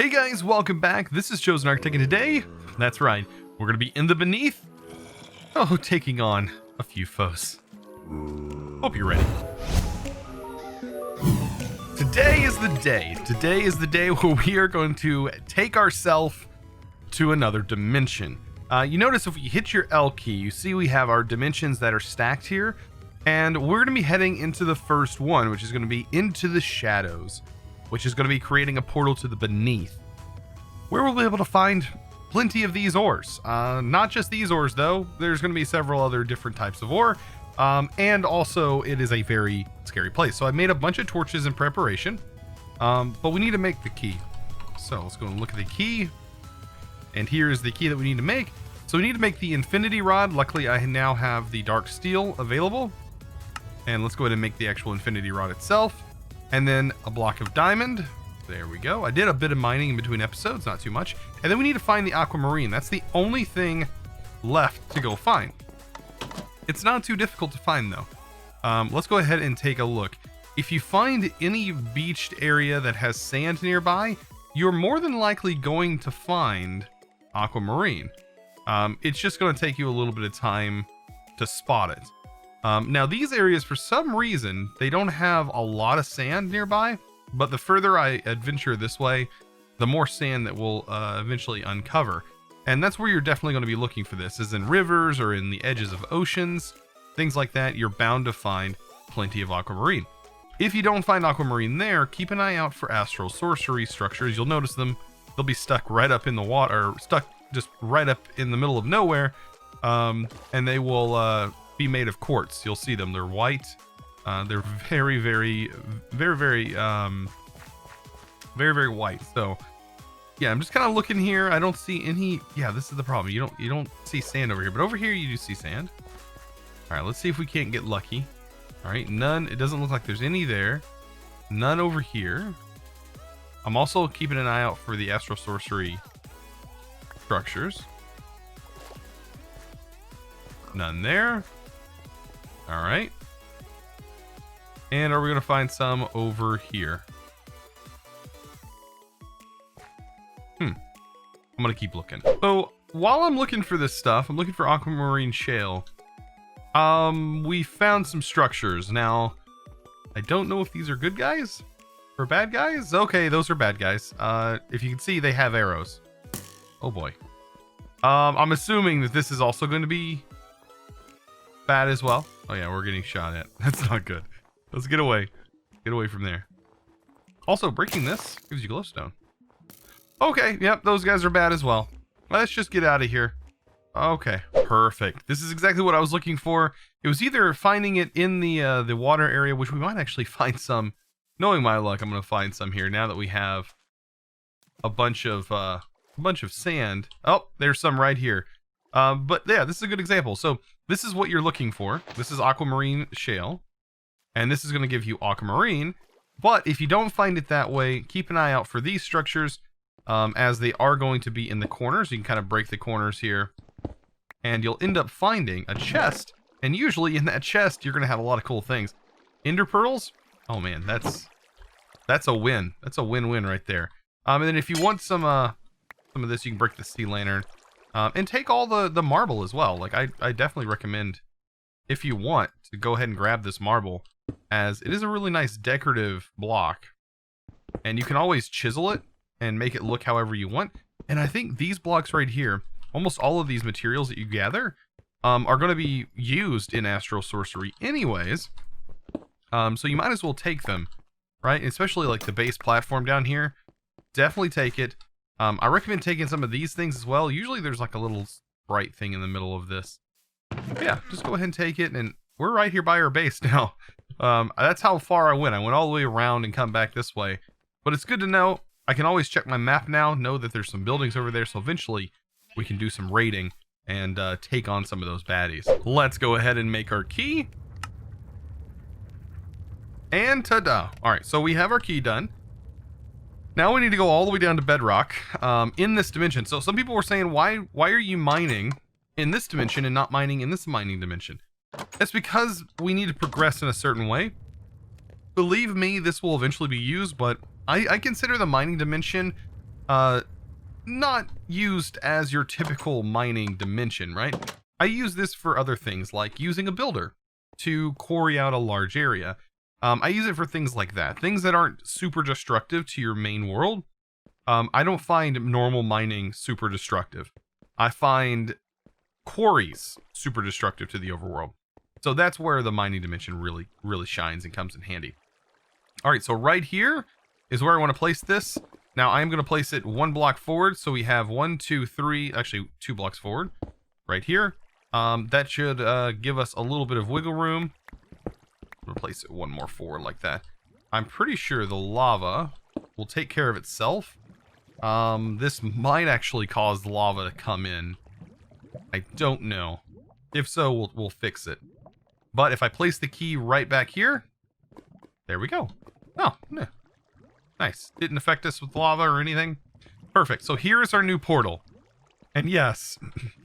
Hey guys, welcome back. This is ChosenArchitect, and today, that's right, we're going to be in the beneath. Oh, taking on a few foes. Hope you're ready. Today is the day. Today is the day where we are going to take ourselves to another dimension. You notice if you hit your L key, you see we have our dimensions that are stacked here, and we're going to be heading into the first one, which is going to be into the shadows, which is going to be creating a portal to the beneath, where we'll be able to find plenty of these ores. Not just these ores, though. There's going to be several other different types of ore, and also it is a very scary place. So I made a bunch of torches in preparation, but we need to make the key. So let's go and look at the key, and here is the key that we need to make. So we need to make the infinity rod. Luckily, I now have the dark steel available, and let's go ahead and make the actual infinity rod itself. And then a block of diamond. There we go. I did a bit of mining in between episodes, not too much. And then we need to find the aquamarine. That's the only thing left to go find. It's not too difficult to find, though. Let's go ahead and take a look. If you find any beached area that has sand nearby, you're more than likely going to find aquamarine. It's just going to take you a little bit of time to spot it. Now these areas, for some reason, they don't have a lot of sand nearby, but the further I adventure this way, the more sand that we'll eventually uncover. And that's where you're definitely going to be looking for this, is in rivers or in the edges of oceans, things like that. You're bound to find plenty of aquamarine. If you don't find aquamarine there, keep an eye out for astral sorcery structures. You'll notice them. They'll be stuck right up in the water, or stuck just right up in the middle of nowhere, and they will be made of quartz. You'll see them. They're white. They're very white. So yeah, I'm just kind of looking here. I don't see any. Yeah, this is the problem. You don't see sand over here, but over here you do see sand. All right, let's see if we can't get lucky. All right, none. It doesn't look like there's any there. None over here. I'm also keeping an eye out for the astral sorcery structures. None there. All right. And are we going to find some over here? I'm going to keep looking. So while I'm looking for this stuff, I'm looking for aquamarine shale. We found some structures. Now, I don't know if these are good guys or bad guys. Okay, those are bad guys. If you can see, they have arrows. Oh boy. I'm assuming that this is also going to be bad as well. Oh yeah, we're getting shot at. That's not good. Let's get away. Get away from there. Also, breaking this gives you glowstone. Okay, yep, those guys are bad as well. Let's just get out of here. Okay, perfect. This is exactly what I was looking for. It was either finding it in the water area, which we might actually find some. Knowing my luck, I'm gonna find some here now that we have a bunch of sand. Oh, there's some right here. But yeah, this is a good example. So this is what you're looking for. This is aquamarine shale, and this is going to give you aquamarine. But if you don't find it that way, keep an eye out for these structures, as they are going to be in the corners. You can kind of break the corners here, and you'll end up finding a chest. And usually in that chest, you're going to have a lot of cool things. Ender pearls. Oh man, that's a win. That's a win-win right there. And then if you want some of this, you can break the sea lantern. And take all the marble as well. Like I definitely recommend, if you want, to go ahead and grab this marble, as it is a really nice decorative block, and you can always chisel it and make it look however you want. And I think these blocks right here, almost all of these materials that you gather, are going to be used in astral sorcery anyways. So you might as well take them, right? Especially like the base platform down here. Definitely take it. I recommend taking some of these things as well. Usually there's like a little bright thing in the middle of this. But yeah, just go ahead and take it, and we're right here by our base now. That's how far I went. I went all the way around and come back this way. But it's good to know. I can always check my map now, know that there's some buildings over there, so eventually we can do some raiding and take on some of those baddies. Let's go ahead and make our key. And ta-da! Alright, so we have our key done. Now we need to go all the way down to bedrock in this dimension. So some people were saying, why are you mining in this dimension and not mining in this mining dimension? It's because we need to progress in a certain way. Believe me, this will eventually be used, but I consider the mining dimension not used as your typical mining dimension, right? I use this for other things, like using a builder to quarry out a large area. I use it for things like that, things that aren't super destructive to your main world. I don't find normal mining super destructive. I find quarries super destructive to the overworld. So that's where the mining dimension really, really shines and comes in handy. All right, so right here is where I want to place this. Now I'm going to place it 1 block forward. So we have 1, 2, 3, actually 2 blocks forward right here. That should give us a little bit of wiggle room. I'm going to place it 1 more forward like that. I'm pretty sure the lava will take care of itself. This might actually cause the lava to come in. I don't know. If so, we'll fix it. But if I place the key right back here, there we go. Oh, yeah. Nice. Didn't affect us with lava or anything. Perfect. So here is our new portal. And yes,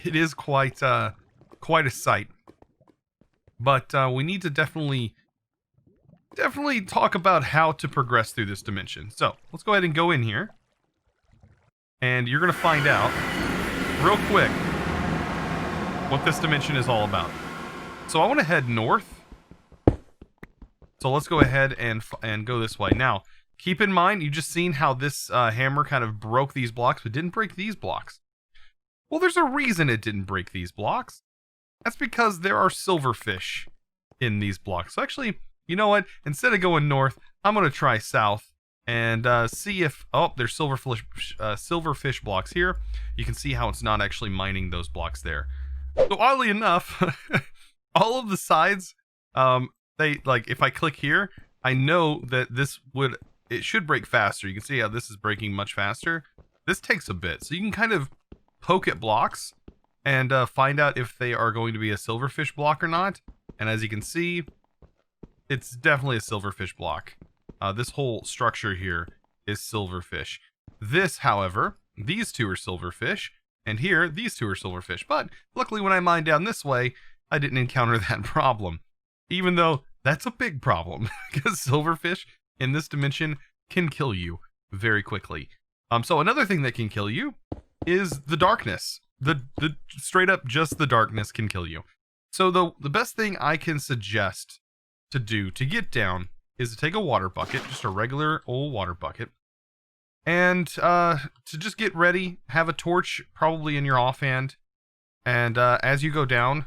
it is quite a sight. But we need to definitely talk about how to progress through this dimension. So let's go ahead and go in here. And you're going to find out real quick what this dimension is all about. So I want to head north. So let's go ahead and go this way. Now, keep in mind, you just seen how this hammer kind of broke these blocks, but didn't break these blocks. Well, there's a reason it didn't break these blocks. That's because there are silverfish in these blocks. So actually, you know what? Instead of going north, I'm going to try south and see if... Oh, there's silverfish blocks here. You can see how it's not actually mining those blocks there. So oddly enough, all of the sides, if I click here, I know that it should break faster. You can see how this is breaking much faster. This takes a bit. So you can kind of poke at blocks and find out if they are going to be a silverfish block or not. And as you can see, it's definitely a silverfish block. This whole structure here is silverfish. This, however, these two are silverfish. And here, these two are silverfish. But luckily when I mined down this way, I didn't encounter that problem. Even though that's a big problem. Because silverfish in this dimension can kill you very quickly. So another thing that can kill you is the darkness. The straight up just the darkness can kill you. So the best thing I can suggest to do to get down is to take a water bucket, just a regular old water bucket. And to just get ready, have a torch probably in your offhand. And as you go down,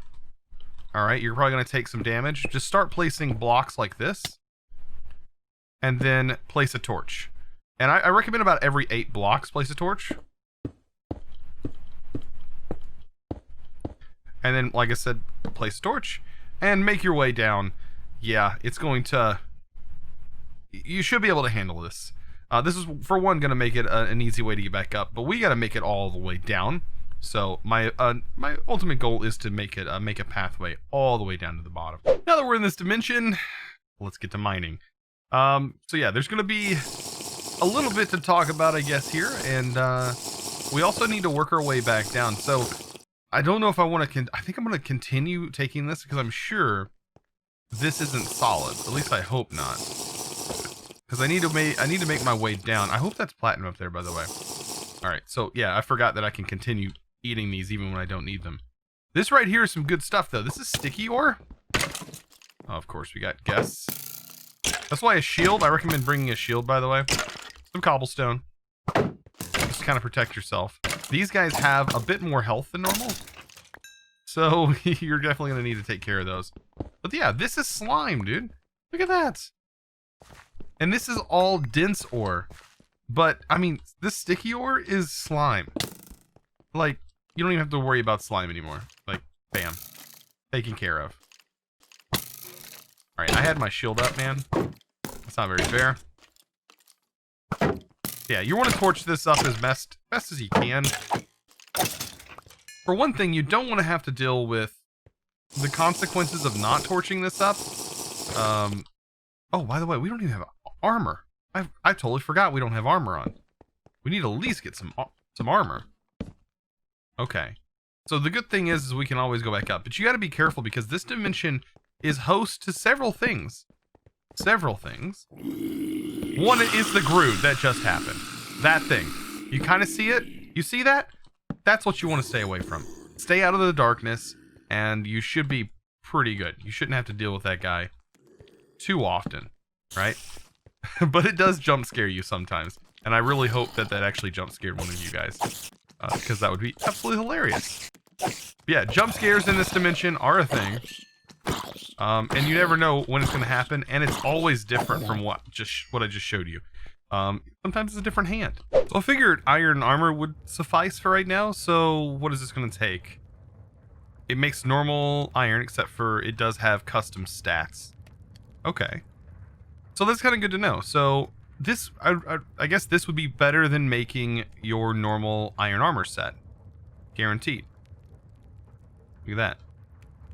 alright, you're probably going to take some damage. Just start placing blocks like this. And then place a torch. And I recommend about every 8 blocks place a torch. And then, like I said, place a torch. And make your way down. Yeah, it's going to... You should be able to handle this. This is, for one, going to make it an easy way to get back up. But we got to make it all the way down. So my ultimate goal is to make a pathway all the way down to the bottom. Now that we're in this dimension, let's get to mining. So yeah, there's going to be a little bit to talk about, I guess, here. And we also need to work our way back down. So I don't know if I want to... I think I'm going to continue taking this because I'm sure this isn't solid. At least I hope not. Because I need to make my way down. I hope that's platinum up there, by the way. All right, so yeah, I forgot that I can continue eating these even when I don't need them. This right here is some good stuff, though. This is sticky ore. Oh, of course, we got guests. That's why a shield. I recommend bringing a shield, by the way. Some cobblestone. Just kind of protect yourself. These guys have a bit more health than normal. So you're definitely going to need to take care of those. But yeah, this is slime, dude. Look at that. And this is all dense ore. But, I mean, this sticky ore is slime. Like, you don't even have to worry about slime anymore. Like, bam. Taken care of. Alright, I had my shield up, man. That's not very fair. Yeah, you want to torch this up as best as you can. For one thing, you don't want to have to deal with the consequences of not torching this up. Oh, by the way, we don't even have armor. I totally forgot we don't have armor on. We need to at least get some armor. Okay. So the good thing is we can always go back up. But you got to be careful because this dimension is host to several things. Several things. One is the Groot that just happened. That thing. You kind of see it? You see that? That's what you want to stay away from. Stay out of the darkness, and you should be pretty good. You shouldn't have to deal with that guy too often, right? But it does jump scare you sometimes. And I really hope that that actually jump scared one of you guys. Because that would be absolutely hilarious. Yeah, jump scares in this dimension are a thing. And you never know when it's going to happen. And it's always different from what I just showed you. Sometimes it's a different hand. So I figured iron armor would suffice for right now. So what is this going to take? It makes normal iron, except for it does have custom stats. Okay. So that's kind of good to know. So this, I guess this would be better than making your normal iron armor set. Guaranteed. Look at that.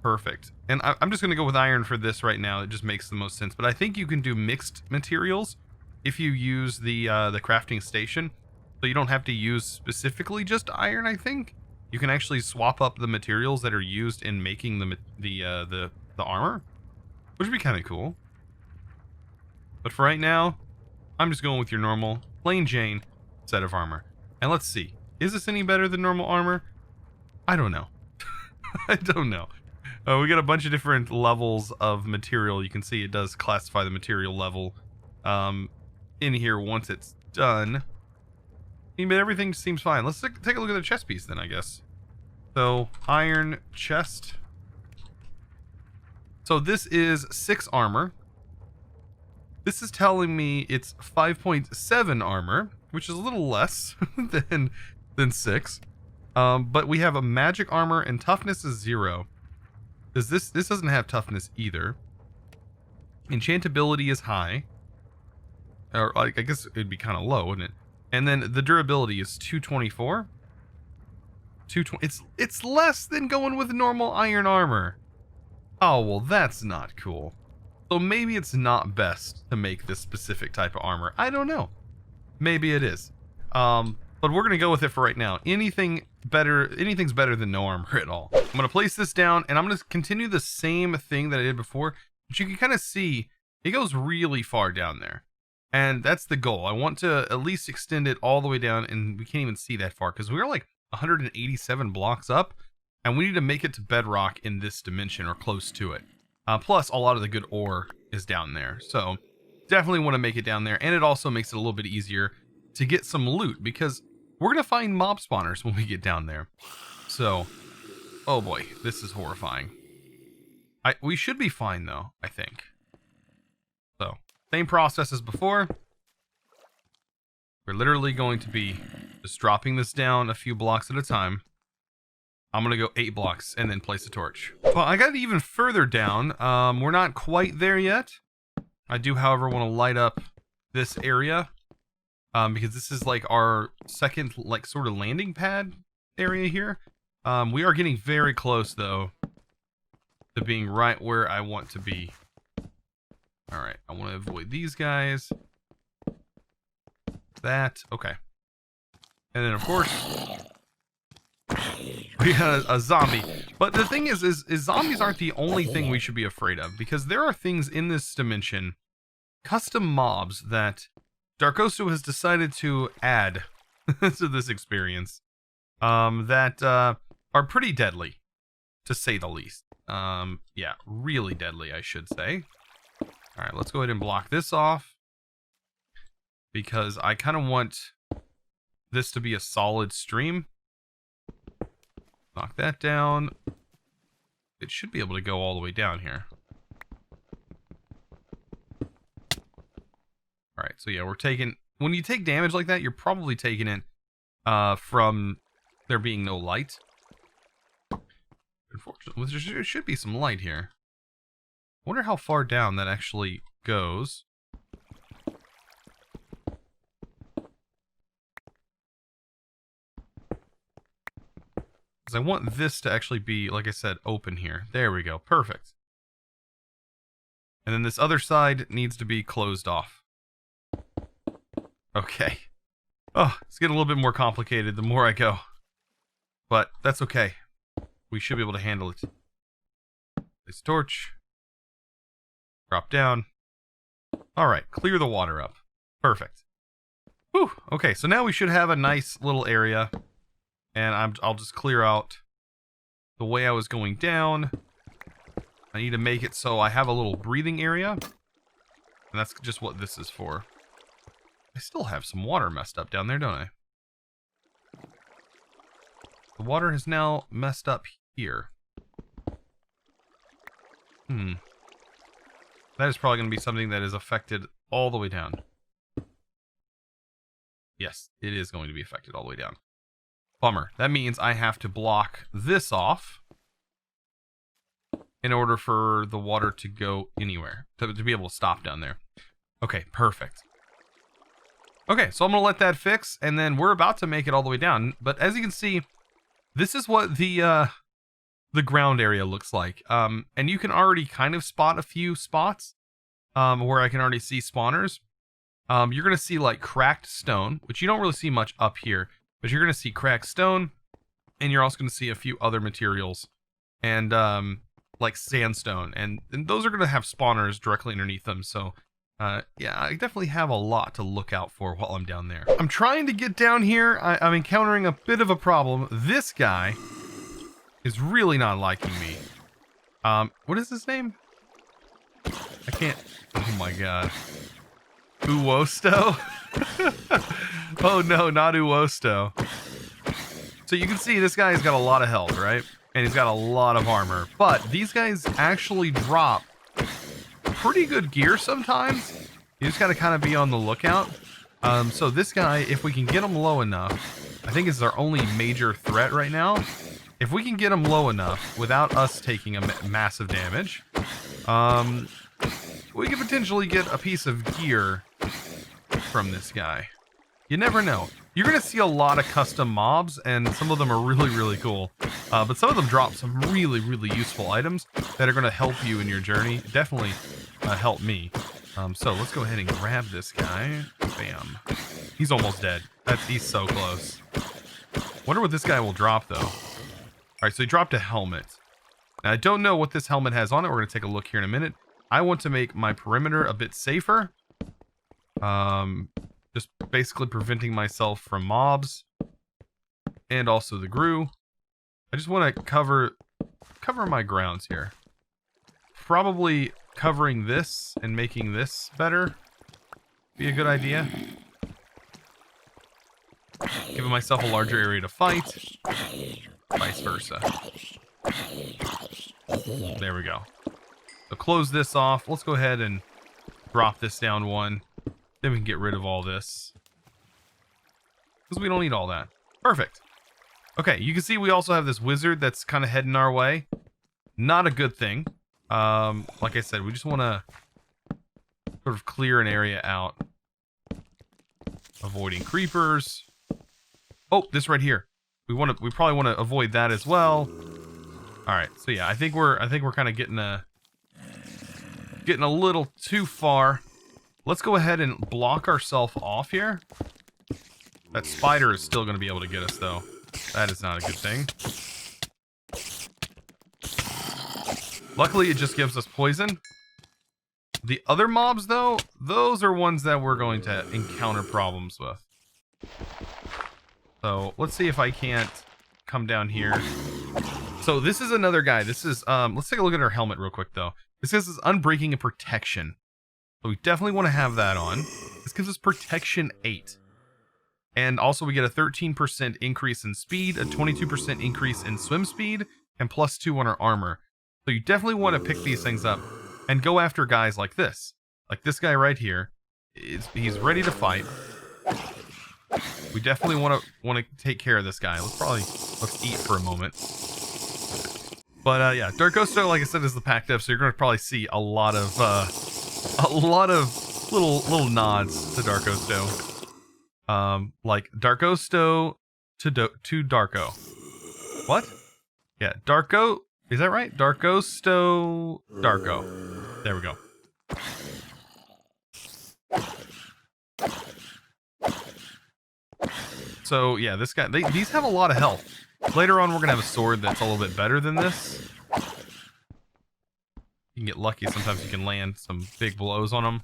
Perfect. And I'm just going to go with iron for this right now. It just makes the most sense. But I think you can do mixed materials if you use the crafting station. So you don't have to use specifically just iron, I think. You can actually swap up the materials that are used in making the armor, which would be kind of cool. But for right now, I'm just going with your normal, plain Jane set of armor. And let's see. Is this any better than normal armor? I don't know. I don't know. We got a bunch of different levels of material. You can see it does classify the material level in here once it's done. But everything seems fine. Let's take a look at the chest piece then, I guess. So, iron chest. So this is 6 armor. This is telling me it's 5.7 armor, which is a little less than 6. But we have a magic armor and toughness is 0. This doesn't have toughness either. Enchantability is high. Or I guess it'd be kind of low, wouldn't it? And then the durability is 224. 220. It's less than going with normal iron armor. Oh, well, that's not cool. So maybe it's not best to make this specific type of armor. I don't know. Maybe it is. But we're going to go with it for right now. Anything's better than no armor at all. I'm going to place this down, and I'm going to continue the same thing that I did before. But you can kind of see it goes really far down there. And that's the goal. I want to at least extend it all the way down, and we can't even see that far because we're like 187 blocks up, and we need to make it to bedrock in this dimension or close to it. Plus, a lot of the good ore is down there. So, definitely want to make it down there. And it also makes it a little bit easier to get some loot because we're going to find mob spawners when we get down there. So, oh boy, this is horrifying. We should be fine though, I think. So, same process as before. We're literally going to be just dropping this down a few blocks at a time. I'm going to go 8 blocks and then place a torch. Well, I got it even further down. We're not quite there yet. I do, however, want to light up this area. Because this is like our second, like, sort of landing pad area here. We are getting very close, though, to being right where I want to be. Alright, I want to avoid these guys. That, okay. And then, of course, we got a zombie. But the thing is zombies aren't the only thing we should be afraid of, because there are things in this dimension, custom mobs, that Darkosto has decided to add to this experience, that are pretty deadly, to say the least. Yeah, really deadly, I should say. Alright, let's go ahead and block this off, because I kind of want this to be a solid stream. Knock that down. It should be able to go all the way down here. Alright, so yeah, we're taking... When you take damage like that, you're probably taking it from there being no light. Unfortunately, there should be some light here. I wonder how far down that actually goes. Because I want this to actually be, like I said, open here. There we go. Perfect. And then this other side needs to be closed off. Okay. Oh, it's getting a little bit more complicated the more I go. But that's okay. We should be able to handle it. Place torch. Drop down. Alright, clear the water up. Perfect. Whew. Okay, so now we should have a nice little area. And I'll just clear out the way I was going down. I need to make it so I have a little breathing area. And that's just what this is for. I still have some water messed up down there, don't I? The water is now messed up here. That is probably going to be something that is affected all the way down. Yes, it is going to be affected all the way down. Bummer. That means I have to block this off in order for the water to go anywhere, to be able to stop down there. Okay, perfect. Okay, so I'm going to let that fix, and then we're about to make it all the way down. But as you can see, this is what the ground area looks like. And you can already kind of spot a few spots where I can already see spawners. You're going to see like cracked stone, which you don't really see much up here, but you're going to see cracked stone, and you're also going to see a few other materials, and like sandstone, and those are going to have spawners directly underneath them. So yeah, I definitely have a lot to look out for while I'm down there. I'm trying to get down here. I'm encountering a bit of a problem. This guy is really not liking me. What is his name? I can't. Oh my god. Uwosto? Oh no, not Uwosto. So you can see this guy's got a lot of health, right? And he's got a lot of armor. But these guys actually drop pretty good gear sometimes. You just gotta kind of be on the lookout. So this guy, if we can get him low enough, I think is our only major threat right now. If we can get him low enough without us taking a massive damage, we could potentially get a piece of gear from this guy. You never know. You're going to see a lot of custom mobs, and some of them are really, really cool. But some of them drop some really, really useful items that are going to help you in your journey. Definitely help me. So let's go ahead and grab this guy. Bam. He's almost dead. He's so close. Wonder what this guy will drop, though. Alright, so he dropped a helmet. Now, I don't know what this helmet has on it. We're going to take a look here in a minute. I want to make my perimeter a bit safer. Just basically preventing myself from mobs. And also the grue. I just want to cover my grounds here. Probably covering this and making this better be a good idea. Giving myself a larger area to fight. Vice versa. There we go. So close this off. Let's go ahead and drop this down one. Then we can get rid of all this, because we don't need all that. Perfect. Okay, you can see we also have this wizard that's kind of heading our way. Not a good thing. Like I said, we just want to sort of clear an area out. Avoiding creepers. Oh, this right here. We probably want to avoid that as well. All right, so yeah, I think we're kind of getting a little too far. Let's go ahead and block ourselves off here. That spider is still going to be able to get us, though. That is not a good thing. Luckily, it just gives us poison. The other mobs, though, those are ones that we're going to encounter problems with. So let's see if I can't come down here. So this is another guy. This is, let's take a look at our helmet real quick, though. This is unbreaking and protection. So we definitely want to have that on. This gives us protection 8. And also we get a 13% increase in speed, a 22% increase in swim speed, and +2 on our armor. So you definitely want to pick these things up and go after guys like this. Like this guy right here. He's ready to fight. We definitely want to take care of this guy. Let's eat for a moment. But yeah, Darkosto, like I said, is the pack dev, so you're going to probably see a lot of little nods to Darkosto. Like Darkosto to Darko. What? Yeah, Darko. Is that right? Darkosto Darko. There we go. So yeah, this guy. These have a lot of health. Later on, we're gonna have a sword that's a little bit better than this. You can get lucky. Sometimes you can land some big blows on them.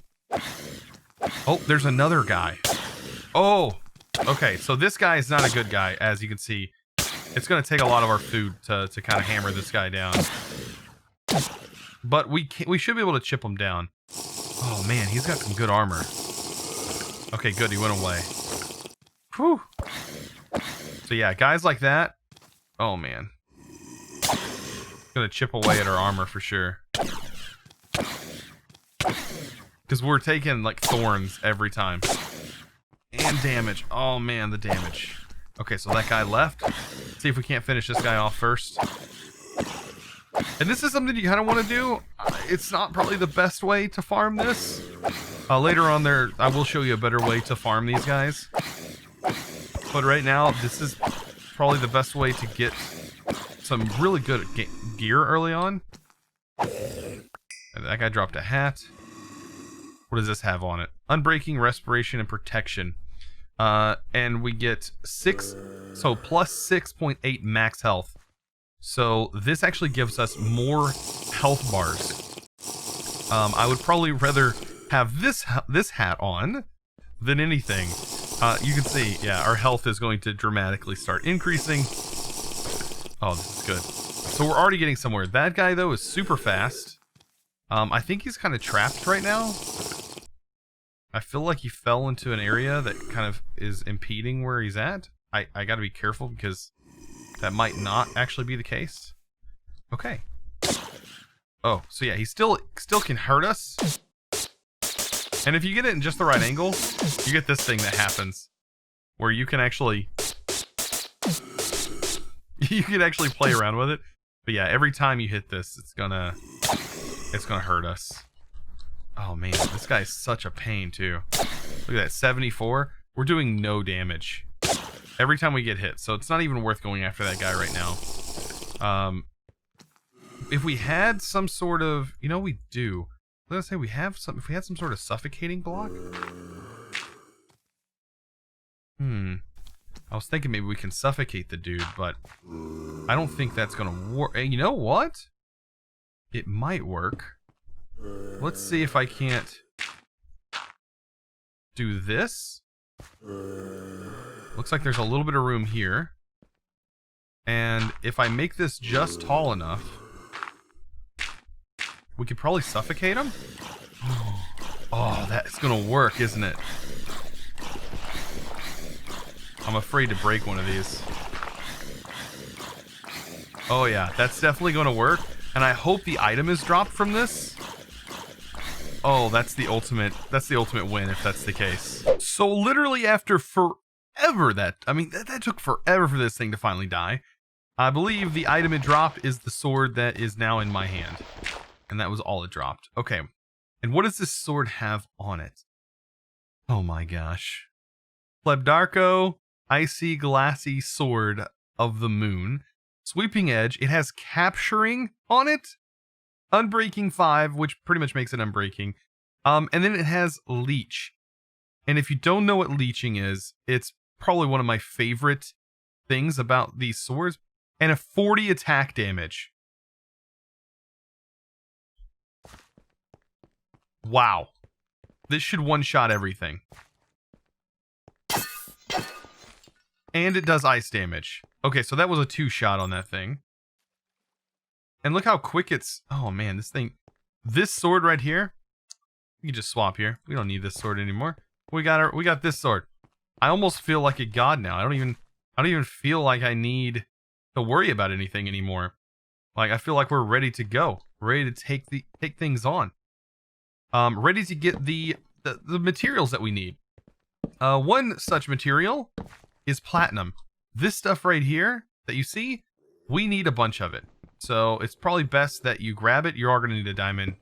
Oh, there's another guy. Oh, okay. So this guy is not a good guy, as you can see. It's going to take a lot of our food to kind of hammer this guy down. But we should be able to chip him down. Oh, man, he's got some good armor. Okay, good. He went away. Whew. So, yeah, guys like that. Oh, man. Gonna chip away at our armor for sure. Because we're taking, like, thorns every time. And damage. Oh, man, the damage. Okay, so that guy left. See if we can't finish this guy off first. And this is something you kind of want to do. It's not probably the best way to farm this. Later on there, I will show you a better way to farm these guys. But right now, this is probably the best way to get some really good gear early on. And that guy dropped a hat. What does this have on it? Unbreaking, respiration, and protection. And we get plus 6.8 max health. So this actually gives us more health bars. I would probably rather have this hat on than anything. You can see, yeah, our health is going to dramatically start increasing. Oh, this is good. So we're already getting somewhere. That guy, though, is super fast. I think he's kind of trapped right now. I feel like he fell into an area that kind of is impeding where he's at. I gotta be careful because that might not actually be the case. Okay. Oh, so yeah, he still can hurt us. And if you get it in just the right angle, you get this thing that happens. Where you can actually play around with it. But yeah, every time you hit this, it's gonna hurt us. Oh man, this guy's such a pain too. Look at that, 74. We're doing no damage every time we get hit, so it's not even worth going after that guy right now. If we had some sort of, we do. Let's say if we had some sort of suffocating block. I was thinking maybe we can suffocate the dude, but I don't think that's gonna work. You know what? It might work. Let's see if I can't do this. Looks like there's a little bit of room here. And if I make this just tall enough, we could probably suffocate him. Oh, that's gonna work, isn't it? I'm afraid to break one of these. Oh yeah, that's definitely gonna work. And I hope the item is dropped from this. Oh, that's the ultimate win if that's the case. So literally after forever that took forever for this thing to finally die. I believe the item it dropped is the sword that is now in my hand. And that was all it dropped. Okay. And what does this sword have on it? Oh my gosh. Plebdarko, icy glassy sword of the moon. Sweeping edge. It has capturing on it. Unbreaking 5, which pretty much makes it unbreaking. And then it has leech. And if you don't know what leeching is, it's probably one of my favorite things about these swords. And a 40 attack damage. Wow. This should one-shot everything. And it does ice damage. Okay, so that was a 2-shot on that thing. And look how quick it's... Oh man, this sword right here. We can just swap here. We don't need this sword anymore. We got this sword. I almost feel like a god now. I don't even feel like I need to worry about anything anymore. Like I feel like we're ready to go. Ready to take things on. Ready to get the materials that we need. One such material is platinum. This stuff right here that you see, we need a bunch of it. So it's probably best that you grab it. You are going to need a diamond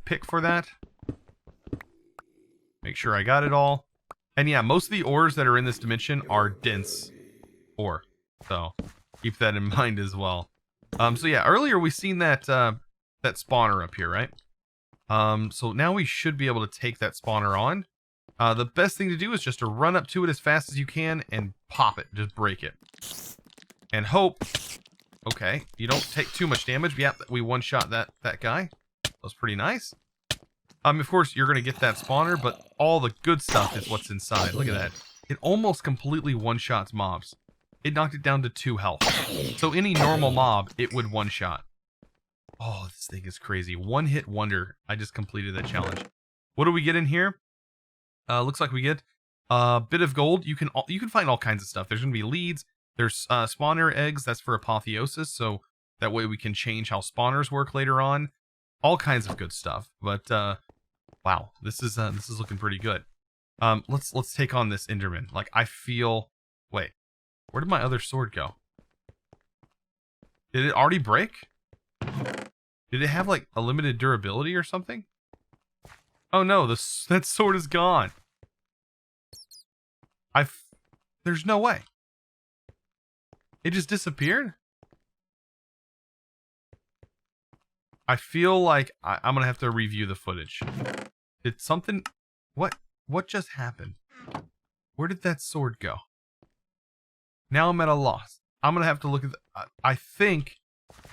pick for that. Make sure I got it all. And yeah, most of the ores that are in this dimension are dense ore. So keep that in mind as well. So yeah, earlier we seen that spawner up here, right? So now we should be able to take that spawner on. The best thing to do is just to run up to it as fast as you can and pop it. Just break it. And hope... Okay, you don't take too much damage. Yeah, we one-shot that guy. That was pretty nice. Of course, you're going to get that spawner, but all the good stuff is what's inside. Look at that. It almost completely one-shots mobs. It knocked it down to 2 health. So any normal mob, it would one-shot. Oh, this thing is crazy. One-hit wonder. I just completed that challenge. What do we get in here? Looks like we get a bit of gold. You can find all kinds of stuff. There's going to be leads. There's spawner eggs. That's for apotheosis. So that way we can change how spawners work later on. All kinds of good stuff. But wow, this is looking pretty good. Let's take on this Enderman. Like, I feel... Wait, where did my other sword go? Did it already break? Did it have, like, a limited durability or something? Oh no, that sword is gone. There's no way. It just disappeared? I feel like I'm gonna have to review the footage. Did something... What just happened? Where did that sword go? Now I'm at a loss. I'm gonna have to look at I think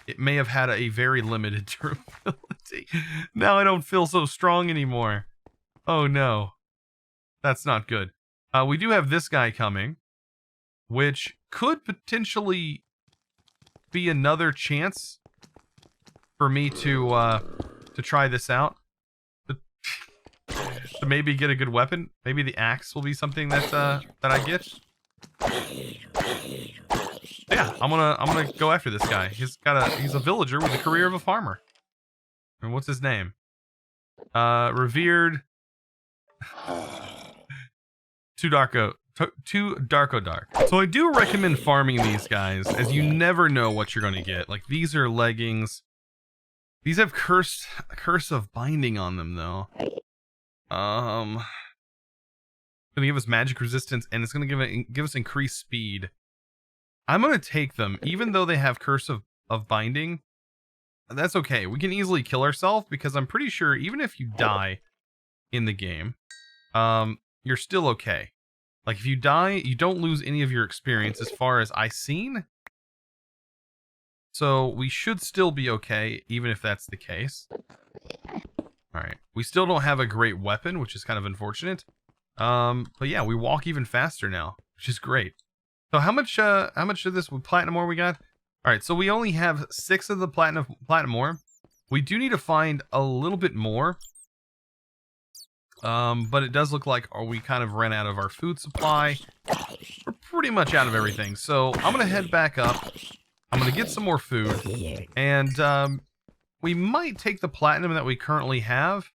it may have had a very limited durability. Now I don't feel so strong anymore. Oh no. That's not good. We do have this guy coming, which could potentially be another chance for me to try this out. To maybe get a good weapon. Maybe the axe will be something that I get. Yeah, I'm gonna go after this guy. He's a villager with the career of a farmer. And what's his name? Revered Too Darko Dark. So I do recommend farming these guys, as you never know what you're gonna get. Like, these are leggings. These have curse of binding on them though. Gonna give us magic resistance, and it's gonna give us increased speed. I'm gonna take them, even though they have curse of binding. That's okay. We can easily kill ourselves, because I'm pretty sure even if you die in the game, you're still okay. Like, if you die, you don't lose any of your experience, as far as I've seen. So we should still be okay, even if that's the case. Alright, we still don't have a great weapon, which is kind of unfortunate. But yeah, we walk even faster now, which is great. So how much of this platinum ore we got? Alright, so we only have 6 of the platinum ore. We do need to find a little bit more. But it does look like we kind of ran out of our food supply. We're pretty much out of everything. So I'm gonna head back up. I'm gonna get some more food. And we might take the platinum that we currently have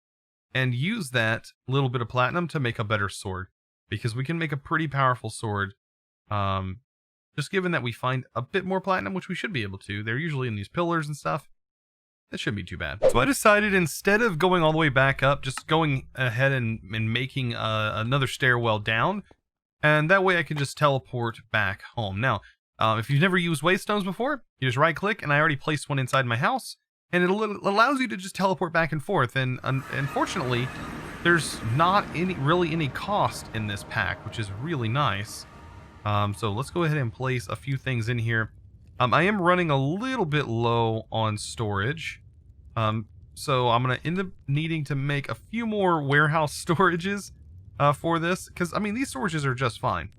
and use that little bit of platinum to make a better sword, because we can make a pretty powerful sword. Just given that we find a bit more platinum, which we should be able to. They're usually in these pillars and stuff. That shouldn't be too bad. So I decided, instead of going all the way back up, just going ahead and making another stairwell down, and that way I can just teleport back home. Now, if you've never used waystones before, you just right click, and I already placed one inside my house. And it allows you to just teleport back and forth. And unfortunately, there's not really any cost in this pack, which is really nice. So let's go ahead and place a few things in here. I am running a little bit low on storage. So I'm going to end up needing to make a few more warehouse storages for this. Because, I mean, these storages are just fine,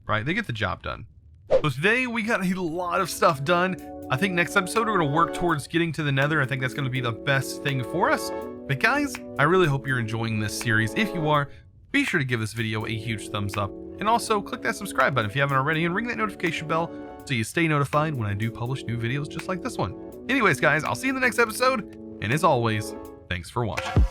right? They get the job done. So today we got a lot of stuff done. I think next episode we're going to work towards getting to the Nether. I think that's going to be the best thing for us. But guys, I really hope you're enjoying this series. If you are, be sure to give this video a huge thumbs up. And also click that subscribe button if you haven't already, and ring that notification bell so you stay notified when I do publish new videos just like this one. Anyways guys, I'll see you in the next episode. And as always, thanks for watching.